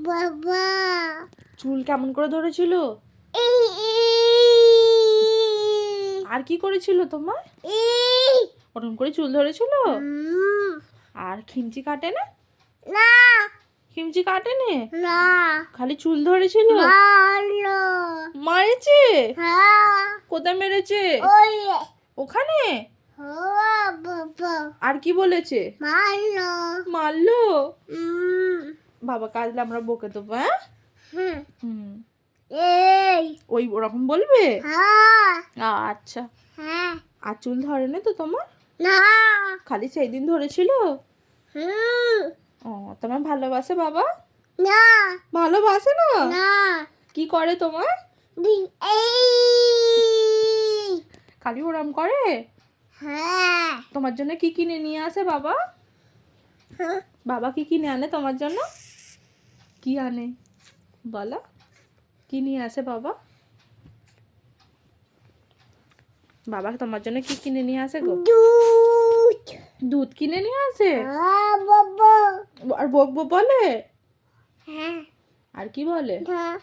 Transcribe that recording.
বাবা চুল কেমন করে ধরেছিল? আর কি করেছিল তোমার? ওরকম করে চুল ধরেছিল? আর খিমচি কাটে না? না খিমচি কাটে নে? না খালি চুল ধরেছিল? ভালো মারেছে? হ্যাঁ কোথায় মেরেছে? ওই ওখানে? বাবা আর কি বলেছে? ভালো মারলো? বাবা কাজলে আমরা বকে দেবো, হ্যাঁ? হুম। এই ওই ওরকম বলবে? হ্যাঁ আচ্ছা। হ্যাঁ আর চুল ধরে না তো তোমার? না খালি সেই দিন ধরেছিল? ও তোমার ভালোবাসে বাবা? না ভালোবাসে না? না কি করে তোমার? এই খালি ওরম করে? হ্যাঁ তোমার জন্য কি কিনে নিয়ে আসে বাবা? বাবা কি কিনে আনে তোমার জন্য? কি আনে বলো? কি নিয়ে আসে বাবা? বাবা তোমার জন্য কি কিনে নিয়ে আসে গো? দুধ দুধ কিনে নিয়ে আসে? বাবা আর বকবো বলে? হ্যাঁ আর কি বলে? হ্যাঁ